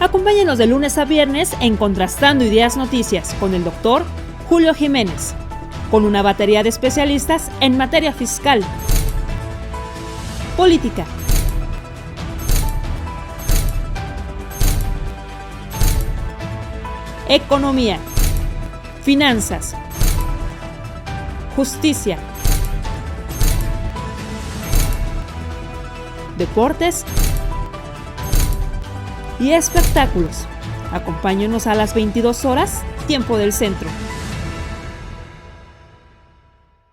Acompáñenos de lunes a viernes en Contrastando Ideas Noticias con el doctor Julio Jiménez, con una batería de especialistas en materia fiscal, política, economía, finanzas, justicia, deportes y espectáculos. Acompáñenos a las 22 horas, tiempo del centro.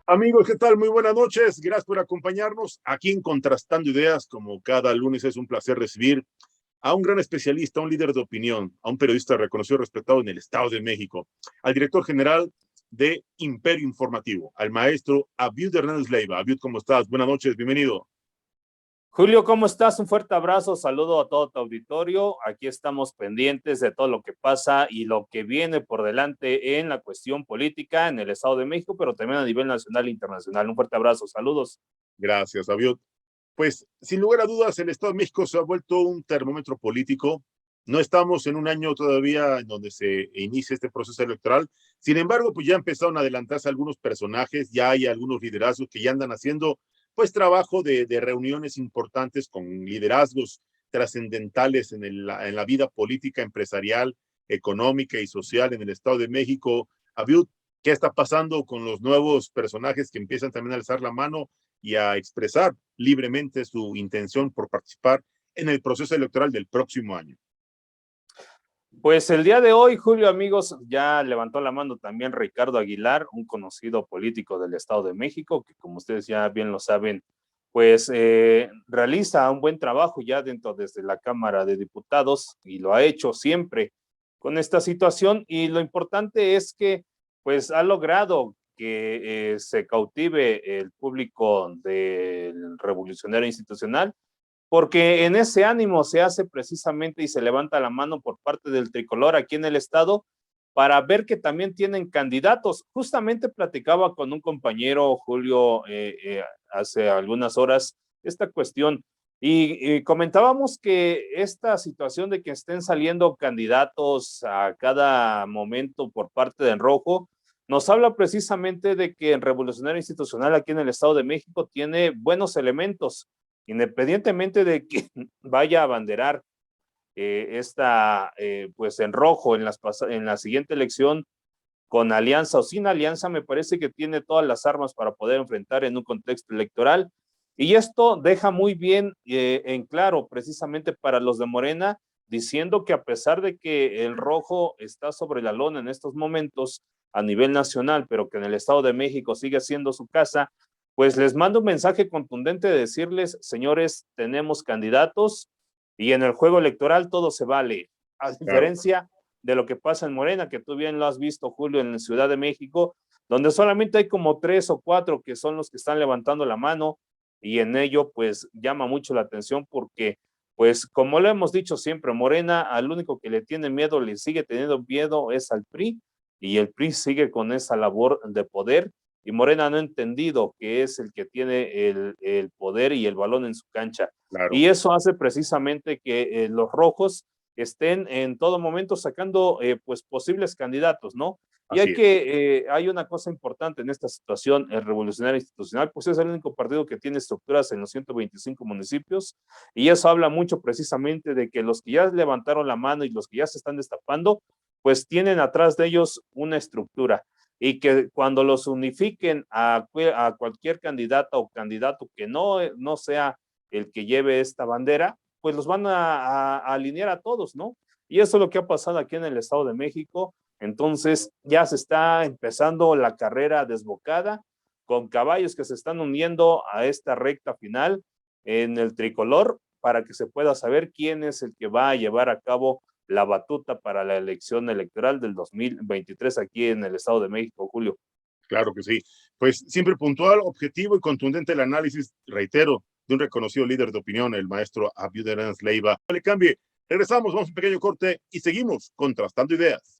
Amigos, ¿qué tal? Muy buenas noches. Gracias por acompañarnos aquí en Contrastando Ideas. Como cada lunes es un placer recibir a un gran especialista, a un líder de opinión, a un periodista reconocido y respetado en el Estado de México, al director general de Imperio Informativo, al maestro Abiud Hernández Leiva. Abiud, ¿cómo estás? Buenas noches, bienvenido. Julio, ¿cómo estás? Un fuerte abrazo, saludo a todo tu auditorio. Aquí estamos pendientes de todo lo que pasa y lo que viene por delante en la cuestión política en el Estado de México, pero también a nivel nacional e internacional. Un fuerte abrazo, saludos. Gracias, Abiud. Pues, sin lugar a dudas, el Estado de México se ha vuelto un termómetro político. No estamos en un año todavía en donde se inicia este proceso electoral. Sin embargo, pues ya empezaron a adelantarse algunos personajes, ya hay algunos liderazgos que ya andan haciendo pues trabajo de reuniones importantes con liderazgos trascendentales en la vida política, empresarial, económica y social en el Estado de México. Abiud, ¿qué está pasando con los nuevos personajes que empiezan también a alzar la mano y a expresar libremente su intención por participar en el proceso electoral del próximo año? Pues el día de hoy, Julio, amigos, ya levantó la mano también Ricardo Aguilar, un conocido político del Estado de México, que como ustedes ya bien lo saben, pues realiza un buen trabajo ya dentro desde la Cámara de Diputados y lo ha hecho siempre con esta situación, y lo importante es que pues ha logrado que se cautive el público del Revolucionario Institucional, porque en ese ánimo se hace precisamente y se levanta la mano por parte del tricolor aquí en el estado para ver que también tienen candidatos. Justamente platicaba con un compañero, Julio, hace algunas horas esta cuestión y comentábamos que esta situación de que estén saliendo candidatos a cada momento por parte de Rojo nos habla precisamente de que el Revolucionario Institucional aquí en el Estado de México tiene buenos elementos, independientemente de que vaya a abanderar pues en rojo en la siguiente elección, con alianza o sin alianza, me parece que tiene todas las armas para poder enfrentar en un contexto electoral. Y esto deja muy bien en claro precisamente para los de Morena, diciendo que a pesar de que el rojo está sobre la lona en estos momentos a nivel nacional, pero que en el Estado de México sigue siendo su casa, pues les mando un mensaje contundente de decirles, señores, tenemos candidatos y en el juego electoral todo se vale. A diferencia de lo que pasa en Morena, que tú bien lo has visto, Julio, en la Ciudad de México, donde solamente hay como 3 o 4 que son los que están levantando la mano, y en ello pues llama mucho la atención porque, pues como lo hemos dicho siempre, Morena al único que le tiene miedo, le sigue teniendo miedo es al PRI, y el PRI sigue con esa labor de poder, y Morena no ha entendido que es el que tiene el poder y el balón en su cancha. Claro. Y eso hace precisamente que los rojos estén en todo momento sacando pues posibles candidatos, ¿no? Y hay una cosa importante en esta situación, el Revolucionario Institucional, pues es el único partido que tiene estructuras en los 125 municipios, y eso habla mucho precisamente de que los que ya levantaron la mano y los que ya se están destapando, pues tienen atrás de ellos una estructura, y que cuando los unifiquen a cualquier candidata o candidato que no sea el que lleve esta bandera, pues los van a alinear a todos, ¿no? Y eso es lo que ha pasado aquí en el Estado de México. Entonces ya se está empezando la carrera desbocada, con caballos que se están uniendo a esta recta final en el tricolor, para que se pueda saber quién es el que va a llevar a cabo la batuta para la elección electoral del 2023 aquí en el Estado de México, Julio. Claro que sí. Pues siempre puntual, objetivo y contundente el análisis, reitero, de un reconocido líder de opinión, el maestro Abiud Hernández Leiva. No le cambie. Regresamos, vamos a un pequeño corte y seguimos contrastando ideas.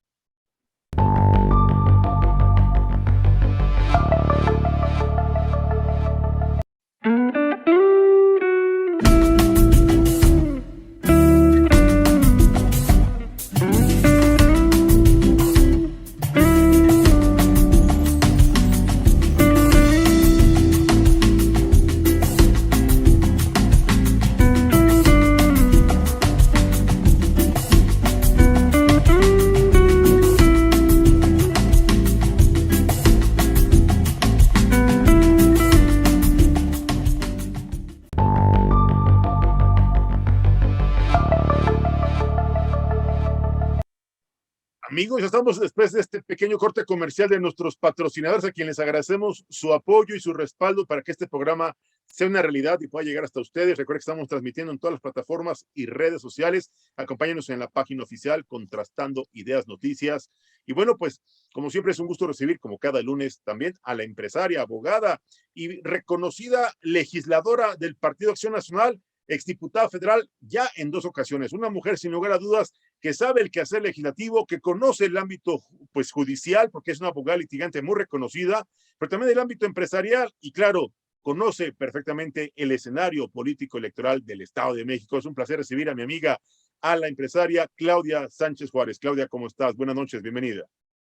Amigos, ya estamos después de este pequeño corte comercial de nuestros patrocinadores, a quienes les agradecemos su apoyo y su respaldo para que este programa sea una realidad y pueda llegar hasta ustedes. Recuerden que estamos transmitiendo en todas las plataformas y redes sociales. Acompáñenos en la página oficial Contrastando Ideas Noticias. Y bueno, pues como siempre es un gusto recibir, como cada lunes, también a la empresaria, abogada y reconocida legisladora del Partido Acción Nacional, exdiputada federal ya en 2 ocasiones. Una mujer sin lugar a dudas que sabe el quehacer legislativo, que conoce el ámbito pues judicial, porque es una abogada litigante muy reconocida, pero también el ámbito empresarial y claro, conoce perfectamente el escenario político electoral del Estado de México. Es un placer recibir a mi amiga, a la empresaria Claudia Sánchez Juárez. Claudia, ¿cómo estás? Buenas noches, bienvenida.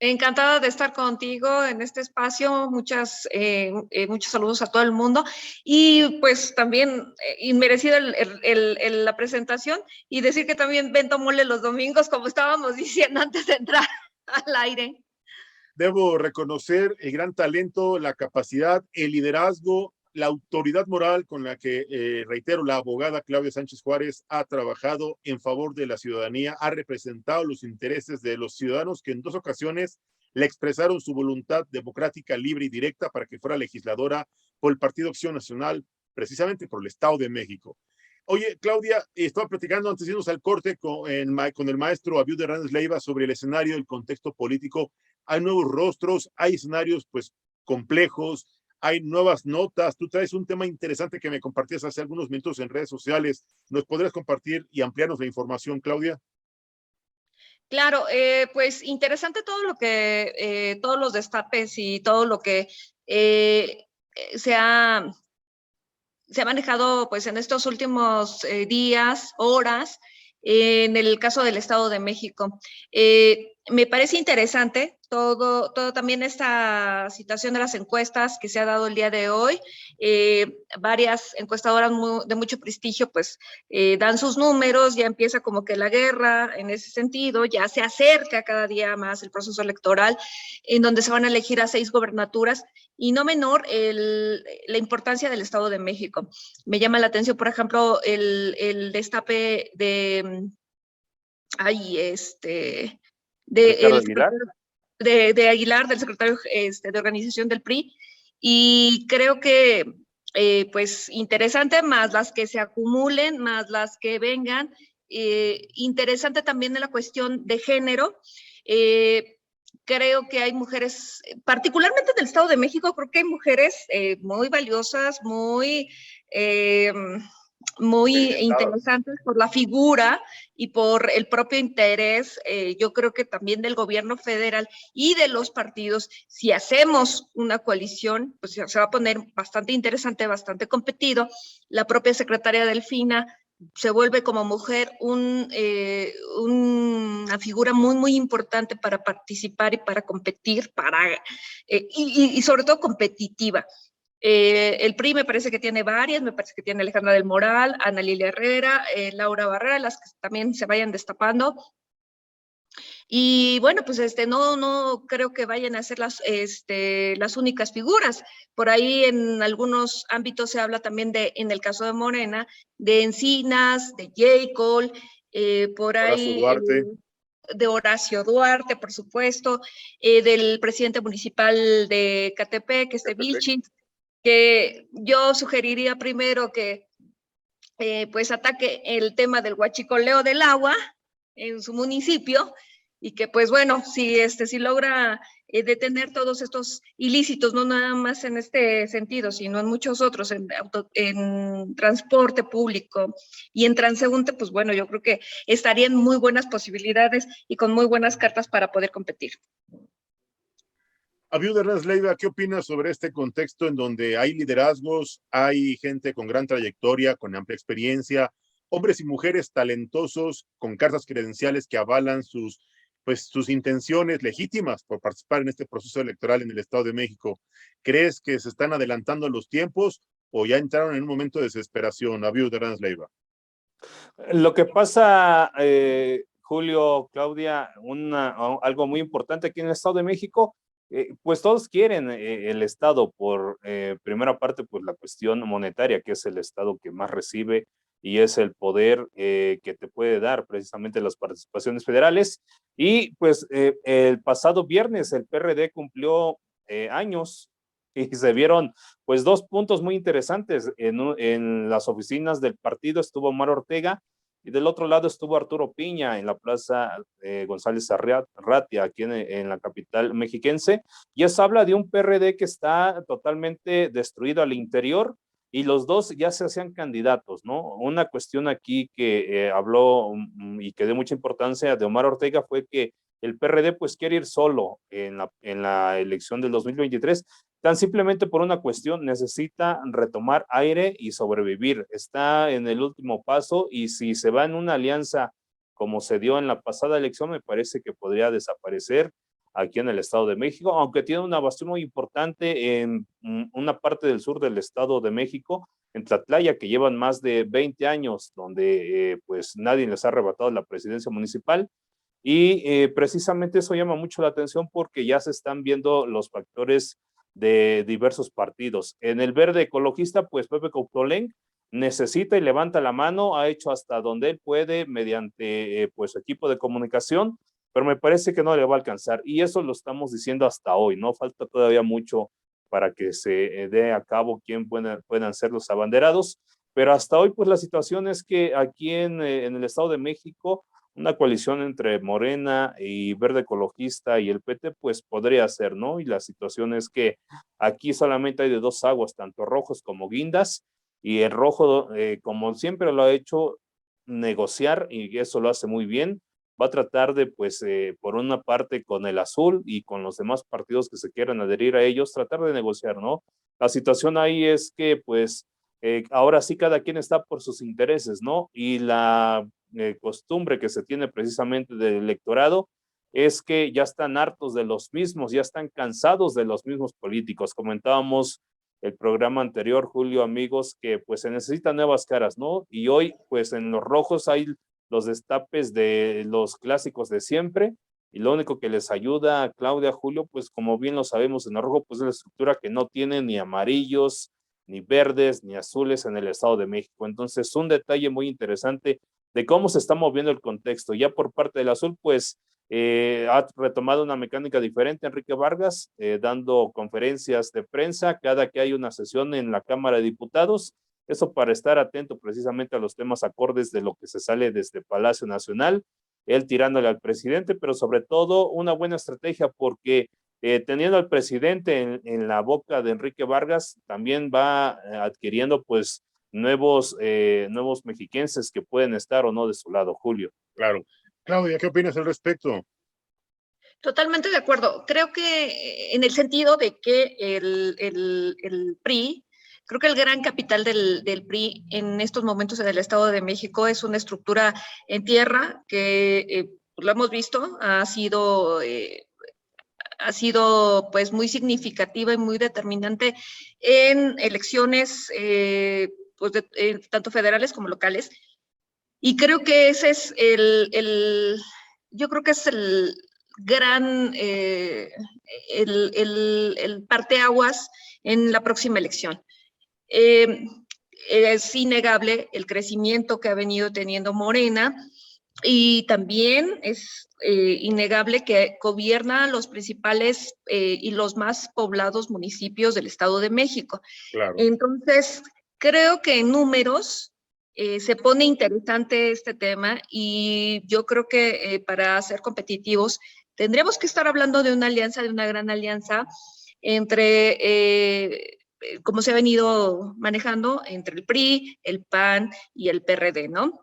Encantada de estar contigo en este espacio. Muchos saludos a todo el mundo. Y pues también inmerecida la presentación y decir que también vento mole los domingos, como estábamos diciendo antes de entrar al aire. Debo reconocer el gran talento, la capacidad, el liderazgo, la autoridad moral con la que, reitero, la abogada Claudia Sánchez Juárez ha trabajado en favor de la ciudadanía, ha representado los intereses de los ciudadanos que en 2 ocasiones le expresaron su voluntad democrática, libre y directa para que fuera legisladora por el Partido Acción Nacional, precisamente por el Estado de México. Oye, Claudia, estaba platicando antes de irnos al corte con el maestro Abiud Hernández Leiva sobre el escenario, el contexto político. Hay nuevos rostros, hay escenarios pues complejos, hay nuevas notas. Tú traes un tema interesante que me compartías hace algunos minutos en redes sociales. ¿Nos podrías compartir y ampliarnos la información, Claudia? Claro, pues interesante todo lo que, todos los destapes y todo lo que se ha manejado pues en estos últimos días, horas, en el caso del Estado de México. Me parece interesante todo también esta situación de las encuestas que se ha dado el día de hoy. Varias encuestadoras de mucho prestigio pues dan sus números, ya empieza como que la guerra en ese sentido, ya se acerca cada día más el proceso electoral en donde se van a elegir a 6 gobernaturas y no menor la importancia del Estado de México. Me llama la atención, por ejemplo, el destape de Aguilar, del secretario de organización del PRI, y creo que pues interesante, más las que se acumulen, más las que vengan, interesante también en la cuestión de género. Creo que hay mujeres, particularmente del Estado de México, creo que hay mujeres muy valiosas, muy interesantes por la figura y por el propio interés, yo creo que también del gobierno federal y de los partidos. Si hacemos una coalición, pues se va a poner bastante interesante, bastante competido. La propia secretaria Delfina se vuelve como mujer una figura muy, muy importante para participar y para competir, y sobre todo competitiva. El PRI me parece que tiene varias, me parece que tiene Alejandra del Moral, Ana Lilia Herrera, Laura Barrera, las que también se vayan destapando. Y bueno, pues no creo que vayan a ser las únicas figuras. Por ahí en algunos ámbitos se habla también en el caso de Morena, de Encinas, de J. Cole, por ahí de Horacio Duarte, por supuesto, del presidente municipal de Catepec, Vilchis, que yo sugeriría primero que pues ataque el tema del huachicoleo del agua en su municipio, y que pues bueno, si logra detener todos estos ilícitos, no nada más en este sentido, sino en muchos otros, en transporte público y en transeúnte, pues bueno, yo creo que estarían muy buenas posibilidades y con muy buenas cartas para poder competir. Abiud Hernández Leiva, ¿qué opinas sobre este contexto en donde hay liderazgos, hay gente con gran trayectoria, con amplia experiencia, hombres y mujeres talentosos, con cartas credenciales que avalan sus intenciones legítimas por participar en este proceso electoral en el Estado de México? ¿Crees que se están adelantando los tiempos o ya entraron en un momento de desesperación? Abiud Hernández Leiva. Lo que pasa, Julio, Claudia, algo muy importante aquí en el Estado de México, pues todos quieren el Estado por primera parte, pues la cuestión monetaria, que es el Estado que más recibe y es el poder que te puede dar precisamente las participaciones federales. Y pues el pasado viernes el PRD cumplió años y se vieron pues dos puntos muy interesantes. En las oficinas del partido estuvo Omar Ortega y del otro lado estuvo Arturo Piña en la plaza González Arratia, aquí en la capital mexiquense, y eso habla de un PRD que está totalmente destruido al interior, y los dos ya se hacían candidatos, ¿no? Una cuestión aquí que habló y que dio mucha importancia de Omar Ortega fue que el PRD pues quiere ir solo en la elección del 2023, tan simplemente por una cuestión, necesita retomar aire y sobrevivir. Está en el último paso y si se va en una alianza como se dio en la pasada elección, me parece que podría desaparecer aquí en el Estado de México, aunque tiene una base muy importante en una parte del sur del Estado de México, en Tlatlaya, que llevan más de 20 años, donde pues nadie les ha arrebatado la presidencia municipal. Y precisamente eso llama mucho la atención porque ya se están viendo los factores de diversos partidos. En el verde ecologista, pues Pepe Coutolenc necesita y levanta la mano, ha hecho hasta donde él puede mediante pues equipo de comunicación, pero me parece que no le va a alcanzar. Y eso lo estamos diciendo hasta hoy, ¿no? Falta todavía mucho para que se dé a cabo quién puedan ser los abanderados, pero hasta hoy pues la situación es que aquí en el Estado de México una coalición entre Morena y Verde Ecologista y el PT, pues podría ser, ¿no? Y la situación es que aquí solamente hay de dos aguas, tanto rojos como guindas, y el rojo, como siempre lo ha hecho, negociar, y eso lo hace muy bien, va a tratar de, pues, por una parte con el azul y con los demás partidos que se quieran adherir a ellos, tratar de negociar, ¿no? La situación ahí es que, pues, ahora sí cada quien está por sus intereses, ¿no? Y la costumbre que se tiene precisamente del electorado es que ya están hartos de los mismos, ya están cansados de los mismos políticos. Comentábamos el programa anterior, Julio, amigos, que pues se necesitan nuevas caras, ¿no? Y hoy, pues en los rojos hay los destapes de los clásicos de siempre, y lo único que les ayuda a Claudia, Julio, pues como bien lo sabemos en el rojo, pues es la estructura que no tiene ni amarillos, ni verdes, ni azules en el Estado de México. Entonces, un detalle muy interesante de cómo se está moviendo el contexto. Ya por parte del azul, pues ha retomado una mecánica diferente Enrique Vargas, dando conferencias de prensa cada que hay una sesión en la Cámara de Diputados. Eso para estar atento precisamente a los temas acordes de lo que se sale desde Palacio Nacional, él tirándole al presidente, pero sobre todo una buena estrategia porque teniendo al presidente en la boca de Enrique Vargas, también va adquiriendo pues nuevos mexiquenses que pueden estar o no de su lado, Julio. Claro. Claudia, ¿qué opinas al respecto? Totalmente de acuerdo. Creo que en el sentido de que el PRI, creo que el gran capital del PRI en estos momentos en el Estado de México es una estructura en tierra que lo hemos visto, ha sido pues muy significativa y muy determinante en elecciones pues tanto federales como locales. Y creo que ese es yo creo que es el gran, el parteaguas en la próxima elección. Es innegable el crecimiento que ha venido teniendo Morena y también es innegable que gobierna los principales y los más poblados municipios del Estado de México. Claro. Entonces, creo que en números se pone interesante este tema y yo creo que para ser competitivos tendremos que estar hablando de una alianza, de una gran alianza entre, como se ha venido manejando, entre el PRI, el PAN y el PRD, ¿no?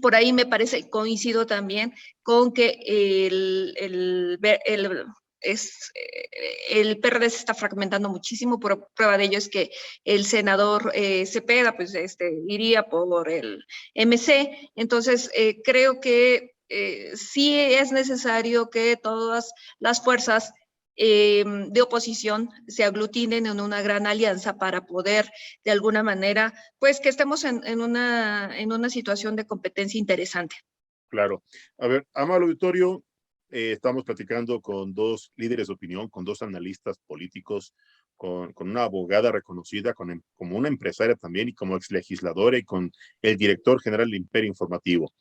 Por ahí me parece, coincido también con que el PRD se está fragmentando muchísimo. Por prueba de ello es que el senador Cepeda pues iría por el MC. Entonces creo que sí es necesario que todas las fuerzas de oposición se aglutinen en una gran alianza para poder de alguna manera pues que estemos en una situación de competencia interesante. Claro. A ver, amable auditorio, estamos platicando con dos líderes de opinión, con dos analistas políticos, con una abogada reconocida, como una empresaria también y como exlegisladora y con el director general del Imperio Informativo.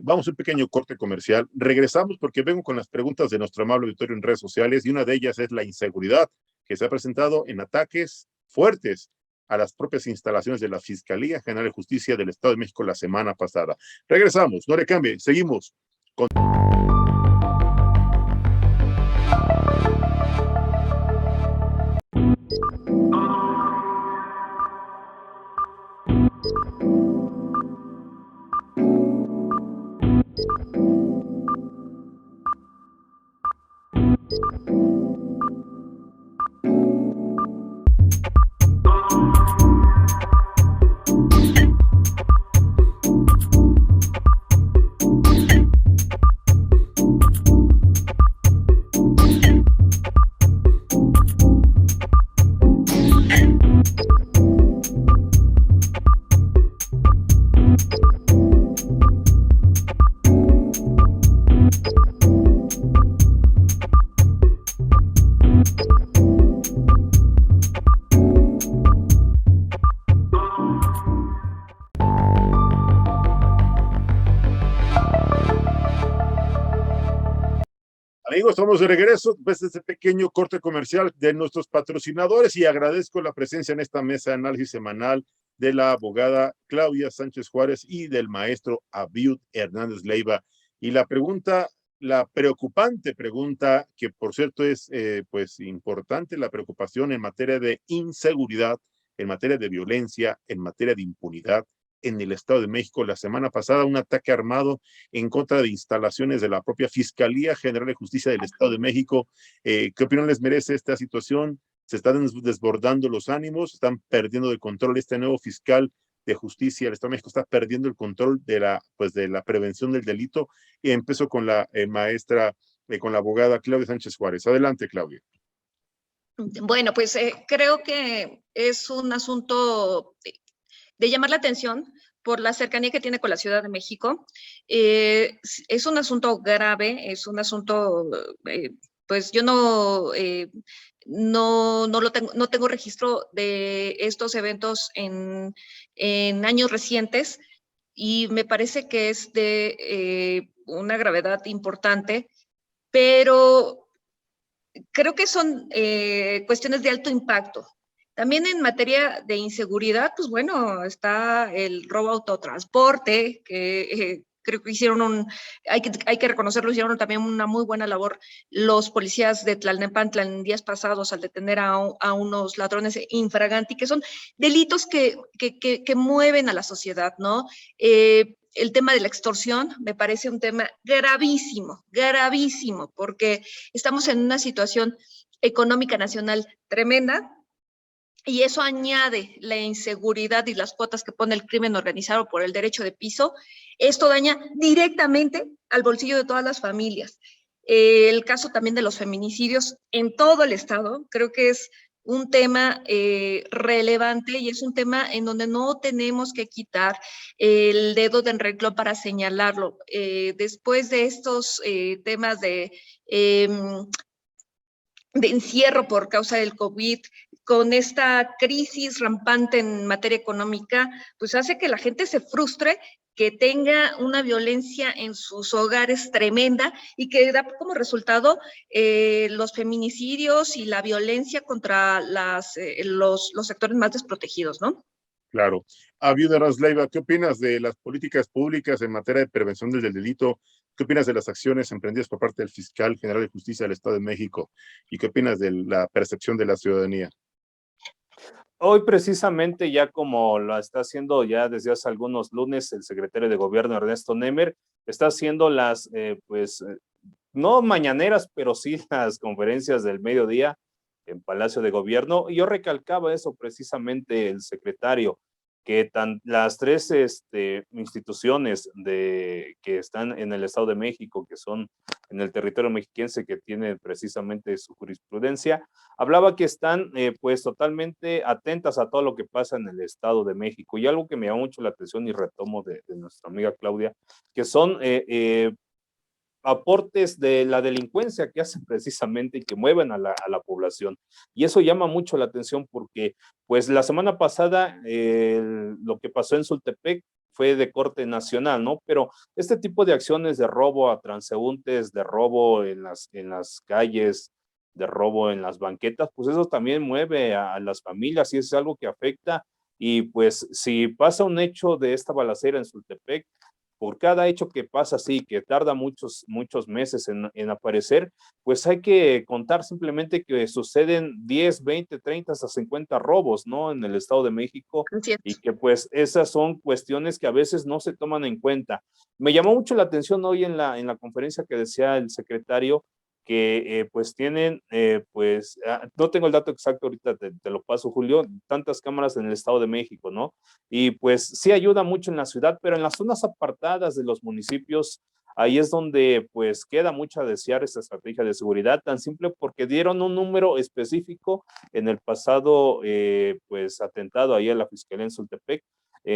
Vamos a un pequeño corte comercial. Regresamos porque vengo con las preguntas de nuestro amable auditorio en redes sociales y una de ellas es la inseguridad que se ha presentado en ataques fuertes a las propias instalaciones de la Fiscalía General de Justicia del Estado de México la semana pasada. Regresamos, no le cambie, seguimos. Amigos, estamos de regreso después de este pequeño corte comercial de nuestros patrocinadores y agradezco la presencia en esta mesa de análisis semanal de la abogada Claudia Sánchez Juárez y del maestro Abiud Hernández Leiva. Y la pregunta, la preocupante pregunta, que por cierto es pues importante, la preocupación en materia de inseguridad, en materia de violencia, en materia de impunidad en el Estado de México. La semana pasada un ataque armado en contra de instalaciones de la propia Fiscalía General de Justicia del Estado de México. ¿Qué opinión les merece esta situación? Se están desbordando los ánimos, están perdiendo de control. Este nuevo fiscal de justicia del Estado de México está perdiendo el control de la prevención del delito. Y empezó con la maestra, con la abogada Claudia Sánchez Juárez. Adelante, Claudia. Bueno, pues creo que es un asunto de llamar la atención por la cercanía que tiene con la Ciudad de México. Es un asunto grave, es un asunto, pues yo no tengo registro de estos eventos en años recientes y me parece que es de una gravedad importante, pero creo que son cuestiones de alto impacto. También en materia de inseguridad, pues bueno, está el robo autotransporte, que creo que hicieron hay que reconocerlo, hicieron también una muy buena labor los policías de Tlalnepantla en días pasados al detener a unos ladrones infraganti, que son delitos que mueven a la sociedad, ¿no? El tema de la extorsión me parece un tema gravísimo, gravísimo, porque estamos en una situación económica nacional tremenda, y eso añade la inseguridad y las cuotas que pone el crimen organizado por el derecho de piso. Esto daña directamente al bolsillo de todas las familias. El caso también de los feminicidios en todo el estado, creo que es un tema relevante y es un tema en donde no tenemos que quitar el dedo de renglón para señalarlo. Después de estos temas de encierro por causa del COVID, con esta crisis rampante en materia económica, pues hace que la gente se frustre, que tenga una violencia en sus hogares tremenda y que da como resultado los feminicidios y la violencia contra los sectores más desprotegidos, ¿no? Claro. Abiud Hernández Leiva, ¿qué opinas de las políticas públicas en materia de prevención del delito? ¿Qué opinas de las acciones emprendidas por parte del Fiscal General de Justicia del Estado de México? ¿Y qué opinas de la percepción de la ciudadanía? Hoy precisamente, ya como lo está haciendo ya desde hace algunos lunes el secretario de Gobierno Ernesto Nemer, está haciendo las, no mañaneras, pero sí las conferencias del mediodía en Palacio de Gobierno. Y yo recalcaba eso precisamente el secretario, que las tres instituciones que están en el Estado de México, que son en el territorio mexiquense, que tienen precisamente su jurisprudencia, hablaba que están pues totalmente atentas a todo lo que pasa en el Estado de México. Y algo que me llama mucho la atención y retomo de nuestra amiga Claudia, que son aportes de la delincuencia que hacen precisamente y que mueven a la población. Y eso llama mucho la atención porque, pues, la semana pasada lo que pasó en Sultepec fue de corte nacional, ¿no? Pero este tipo de acciones de robo a transeúntes, de robo en las calles, de robo en las banquetas, pues eso también mueve a las familias y es algo que afecta. Y pues si pasa un hecho de esta balacera en Sultepec, por cada hecho que pasa así, que tarda muchos meses en aparecer, pues hay que contar simplemente que suceden 10, 20, 30 hasta 50 robos, ¿no? En el Estado de México, y que pues esas son cuestiones que a veces no se toman en cuenta. Me llamó mucho la atención hoy en la conferencia que decía el secretario que pues tienen, no tengo el dato exacto ahorita, te lo paso, Julio, tantas cámaras en el Estado de México, ¿no? Y pues sí ayuda mucho en la ciudad, pero en las zonas apartadas de los municipios, ahí es donde pues queda mucho a desear esta estrategia de seguridad, tan simple porque dieron un número específico en el pasado pues atentado ahí a la Fiscalía en Sultepec,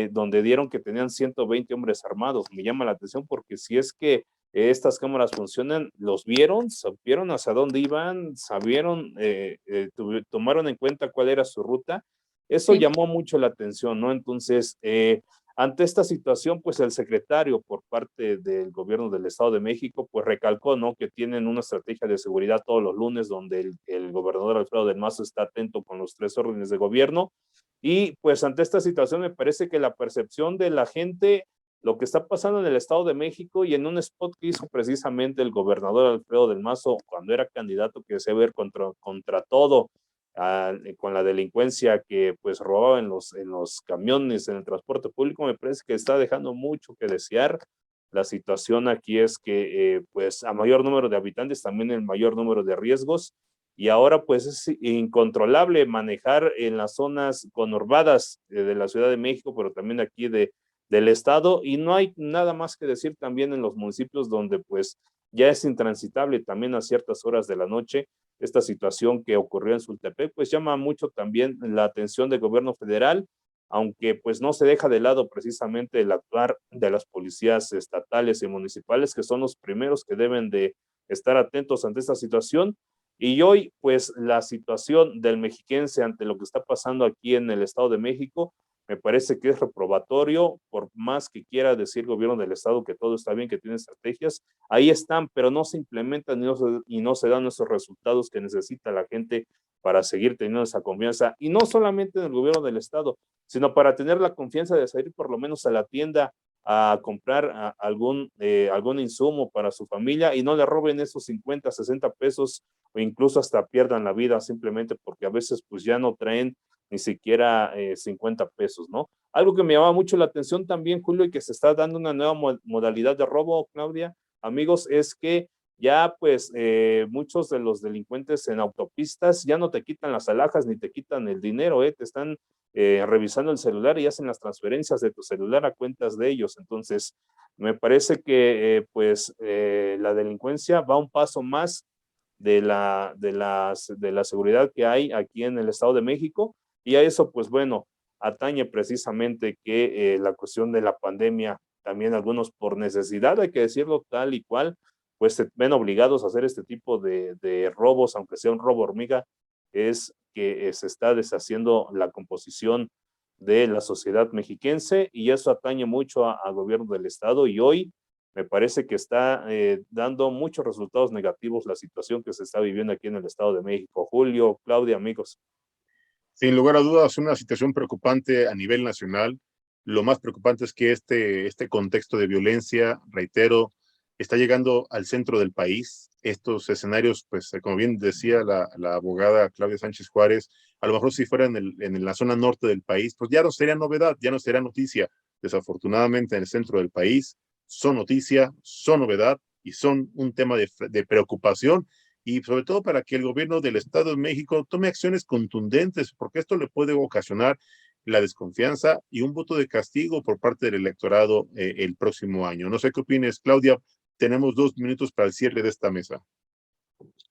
donde dieron que tenían 120 hombres armados. Me llama la atención porque si es que estas cámaras funcionan, los vieron, supieron hacia dónde iban, sabieron, tomaron en cuenta cuál era su ruta. Eso llamó mucho la atención, ¿no? Entonces, ante esta situación, pues el secretario por parte del gobierno del Estado de México, pues recalcó, ¿no? Que tienen una estrategia de seguridad todos los lunes donde el gobernador Alfredo del Mazo está atento con los 3 órdenes de gobierno. Y pues ante esta situación me parece que la percepción de la gente, lo que está pasando en el Estado de México y en un spot que hizo precisamente el gobernador Alfredo del Mazo cuando era candidato, que desea ver contra todo, con la delincuencia que pues robaba en los camiones, en el transporte público, me parece que está dejando mucho que desear. La situación aquí es que pues a mayor número de habitantes también el mayor número de riesgos, y ahora pues es incontrolable manejar en las zonas conurbadas de la Ciudad de México, pero también aquí del estado, y no hay nada más que decir también en los municipios donde pues ya es intransitable también a ciertas horas de la noche. Esta situación que ocurrió en Sultepec pues llama mucho también la atención del gobierno federal, aunque pues no se deja de lado precisamente el actuar de las policías estatales y municipales, que son los primeros que deben de estar atentos ante esta situación. Y hoy pues la situación del mexiquense ante lo que está pasando aquí en el Estado de México me parece que es reprobatorio. Por más que quiera decir el gobierno del estado que todo está bien, que tiene estrategias, ahí están, pero no se implementan y no se dan esos resultados que necesita la gente para seguir teniendo esa confianza, y no solamente en el gobierno del estado, sino para tener la confianza de salir por lo menos a la tienda a comprar algún insumo para su familia y no le roben esos 50, 60 pesos o incluso hasta pierdan la vida simplemente porque a veces pues ya no traen ni siquiera 50 pesos, ¿no? Algo que me llama mucho la atención también, Julio, y que se está dando una nueva modalidad de robo, Claudia, amigos, es que ya pues muchos de los delincuentes en autopistas ya no te quitan las alhajas ni te quitan el dinero, te están revisando el celular y hacen las transferencias de tu celular a cuentas de ellos. Entonces, me parece que la delincuencia va un paso más de la seguridad que hay aquí en el Estado de México, y a eso, pues bueno, atañe precisamente que la cuestión de la pandemia, también algunos por necesidad, hay que decirlo tal y cual, pues se ven obligados a hacer este tipo de robos, aunque sea un robo hormiga, es que se está deshaciendo la composición de la sociedad mexiquense, y eso atañe mucho al gobierno del estado, y hoy me parece que está dando muchos resultados negativos la situación que se está viviendo aquí en el Estado de México. Julio, Claudia, amigos. Sin lugar a dudas, una situación preocupante a nivel nacional. Lo más preocupante es que este contexto de violencia, reitero, está llegando al centro del país. Estos escenarios, pues, como bien decía la abogada Claudia Sánchez Juárez, a lo mejor si fuera en la zona norte del país, pues ya no sería novedad, ya no sería noticia. Desafortunadamente, en el centro del país son noticia, son novedad y son un tema de preocupación, y sobre todo para que el gobierno del Estado de México tome acciones contundentes, porque esto le puede ocasionar la desconfianza y un voto de castigo por parte del electorado el próximo año. No sé qué opines, Claudia. Tenemos 2 minutos para el cierre de esta mesa.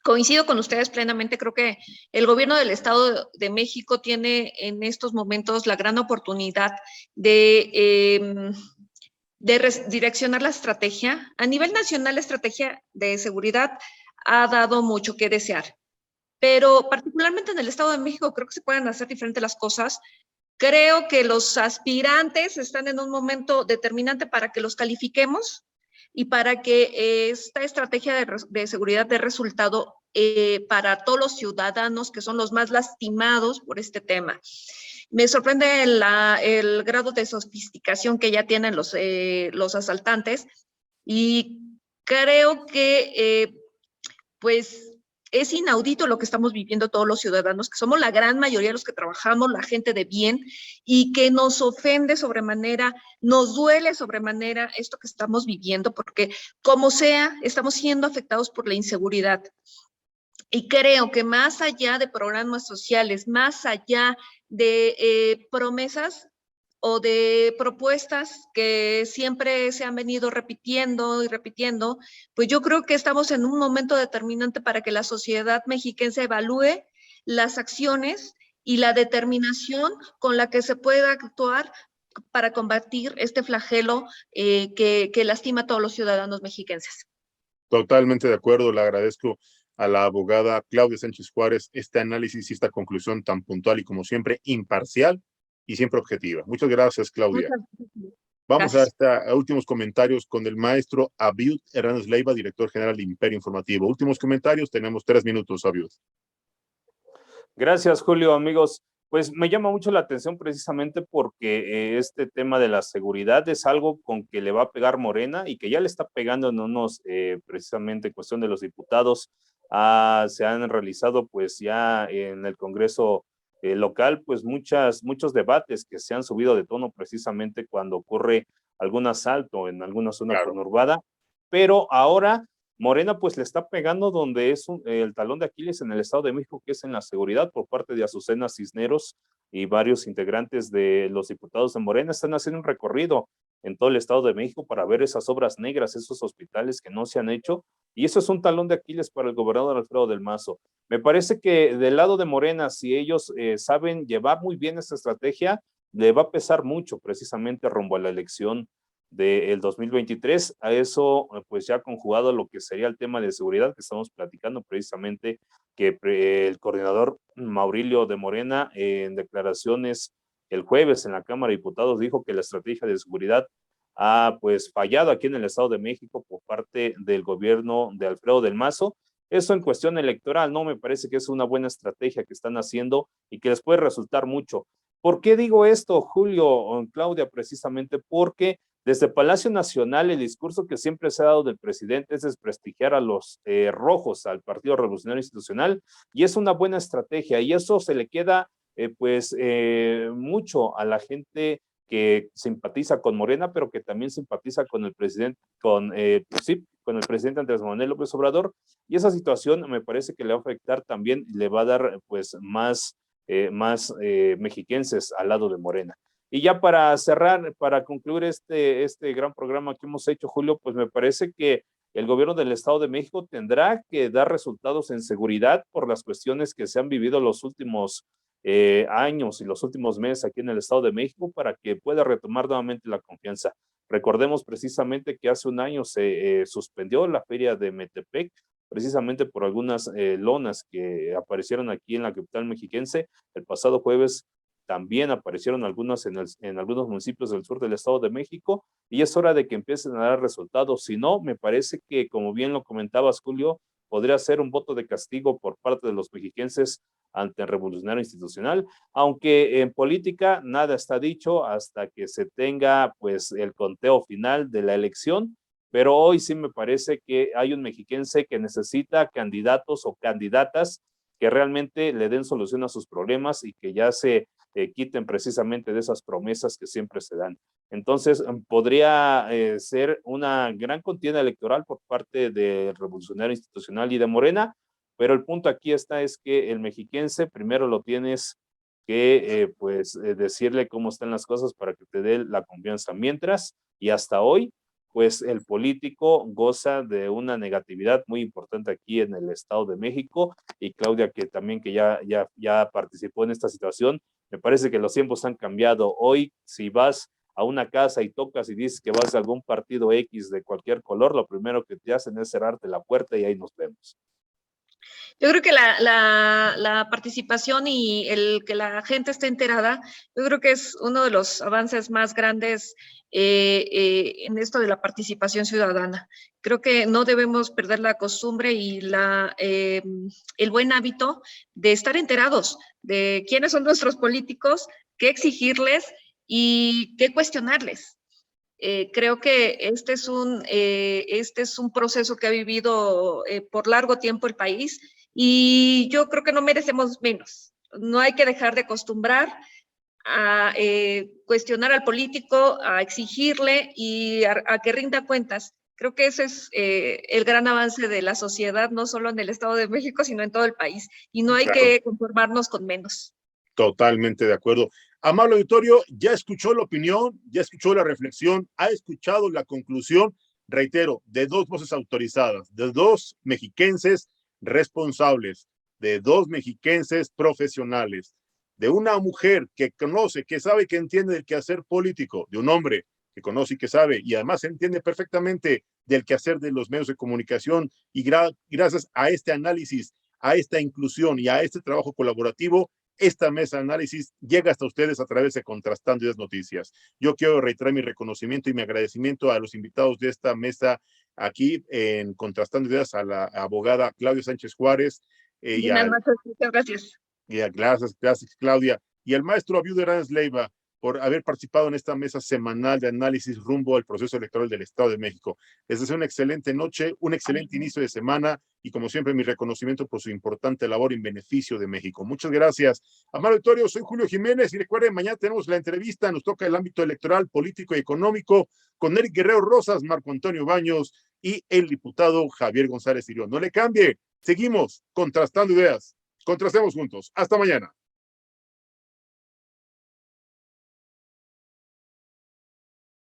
Coincido con ustedes plenamente. Creo que el gobierno del Estado de México tiene en estos momentos la gran oportunidad de de direccionar la estrategia. A nivel nacional, la estrategia de seguridad ha dado mucho que desear, pero particularmente en el Estado de México creo que se pueden hacer diferentes las cosas. Creo que los aspirantes están en un momento determinante para que los califiquemos y para que esta estrategia de seguridad dé resultado para todos los ciudadanos que son los más lastimados por este tema. Me sorprende el grado de sofisticación que ya tienen los asaltantes y creo que pues es inaudito lo que estamos viviendo todos los ciudadanos, que somos la gran mayoría de los que trabajamos, la gente de bien, y que nos ofende sobremanera, nos duele sobremanera esto que estamos viviendo, porque como sea, estamos siendo afectados por la inseguridad. Y creo que más allá de programas sociales, más allá de promesas o de propuestas que siempre se han venido repitiendo y repitiendo, pues yo creo que estamos en un momento determinante para que la sociedad mexiquense evalúe las acciones y la determinación con la que se pueda actuar para combatir este flagelo que lastima a todos los ciudadanos mexiquenses. Totalmente de acuerdo, le agradezco a la abogada Claudia Sánchez Juárez este análisis y esta conclusión tan puntual y como siempre imparcial y siempre objetiva. Muchas gracias, Claudia. Vamos a últimos comentarios con el maestro Abiud Hernández Leiva, director general de Imperio Informativo. Últimos comentarios, tenemos 3 minutos, Abiud. Gracias, Julio. Amigos, pues me llama mucho la atención precisamente porque este tema de la seguridad es algo con que le va a pegar Morena y que ya le está pegando en unos, precisamente cuestión de los diputados. Se han realizado pues ya en el Congreso local pues muchos debates que se han subido de tono precisamente cuando ocurre algún asalto en alguna zona conurbada, pero ahora Morena pues le está pegando donde es el talón de Aquiles en el Estado de México, que es en la seguridad, por parte de Azucena Cisneros y varios integrantes de los diputados de Morena están haciendo un recorrido en todo el Estado de México para ver esas obras negras, esos hospitales que no se han hecho, y eso es un talón de Aquiles para el gobernador Alfredo del Mazo. Me parece que del lado de Morena, si ellos saben llevar muy bien esta estrategia, le va a pesar mucho precisamente rumbo a la elección del 2023, a eso pues ya conjugado a lo que sería el tema de seguridad que estamos platicando precisamente, que el coordinador Maurilio de Morena en declaraciones el jueves en la Cámara de Diputados dijo que la estrategia de seguridad ha pues fallado aquí en el Estado de México por parte del gobierno de Alfredo del Mazo. Eso en cuestión electoral no me parece que es una buena estrategia que están haciendo y que les puede resultar mucho. ¿Por qué digo esto, Julio o Claudia? Precisamente porque desde Palacio Nacional el discurso que siempre se ha dado del presidente es desprestigiar a los rojos, al Partido Revolucionario Institucional, y es una buena estrategia, y eso se le queda mucho a la gente que simpatiza con Morena, pero que también simpatiza con el presidente, con el presidente Andrés Manuel López Obrador, y esa situación me parece que le va a afectar también, le va a dar pues más mexiquenses al lado de Morena. Y ya para cerrar, para concluir este gran programa que hemos hecho, Julio, pues me parece que el gobierno del Estado de México tendrá que dar resultados en seguridad por las cuestiones que se han vivido los últimos años y los últimos meses aquí en el Estado de México para que pueda retomar nuevamente la confianza. Recordemos precisamente que hace un año se suspendió la feria de Metepec, precisamente por algunas lonas que aparecieron aquí en la capital mexiquense. El pasado jueves también aparecieron algunas en algunos municipios del sur del Estado de México, y es hora de que empiecen a dar resultados. Si no, me parece que, como bien lo comentabas, Julio, podría ser un voto de castigo por parte de los mexiquenses ante el Revolucionario Institucional, aunque en política nada está dicho hasta que se tenga pues el conteo final de la elección, pero hoy sí me parece que hay un mexiquense que necesita candidatos o candidatas que realmente le den solución a sus problemas y que ya se quiten precisamente de esas promesas que siempre se dan. Entonces, podría ser una gran contienda electoral por parte del Revolucionario Institucional y de Morena, pero el punto aquí es que el mexiquense primero lo tienes que decirle cómo están las cosas para que te dé la confianza. Mientras, y hasta hoy, pues el político goza de una negatividad muy importante aquí en el Estado de México, y Claudia, que también que ya participó en esta situación, me parece que los tiempos han cambiado. Hoy, si vas a una casa y tocas y dices que vas a algún partido X de cualquier color, lo primero que te hacen es cerrarte la puerta y ahí nos vemos. Yo creo que la participación y el que la gente esté enterada, yo creo que es uno de los avances más grandes en esto de la participación ciudadana. Creo que no debemos perder la costumbre y el buen hábito de estar enterados de quiénes son nuestros políticos, qué exigirles y qué cuestionarles. Creo que este es un proceso que ha vivido por largo tiempo el país y yo creo que no merecemos menos. No hay que dejar de acostumbrar a cuestionar al político, a exigirle y a que rinda cuentas. Creo que ese es el gran avance de la sociedad, no solo en el Estado de México, sino en todo el país. Y no hay Claro. que conformarnos con menos. Totalmente de acuerdo. Amable auditorio, ya escuchó la opinión, ya escuchó la reflexión, ha escuchado la conclusión, reitero, de dos voces autorizadas, de dos mexiquenses responsables, de dos mexiquenses profesionales, de una mujer que conoce, que sabe, que entiende del quehacer político, de un hombre que conoce y que sabe, y además entiende perfectamente del quehacer de los medios de comunicación, y gracias a este análisis, a esta inclusión y a este trabajo colaborativo, esta mesa de análisis llega hasta ustedes a través de Contrastando Ideas Noticias. Yo quiero reiterar mi reconocimiento y mi agradecimiento a los invitados de esta mesa aquí en Contrastando Ideas, a la abogada Claudia Sánchez Juárez Gracias. Gracias Claudia, y al maestro Abiud Hernández Leiva por haber participado en esta mesa semanal de análisis rumbo al proceso electoral del Estado de México. Les deseo una excelente noche, un excelente inicio de semana y como siempre mi reconocimiento por su importante labor en beneficio de México. Muchas gracias. Amado auditorio, soy Julio Jiménez y recuerden, mañana tenemos la entrevista, nos toca el ámbito electoral, político y económico con Eric Guerrero Rosas, Marco Antonio Baños y el diputado Javier González Irión. No le cambie, seguimos contrastando ideas. Contrastemos juntos. Hasta mañana.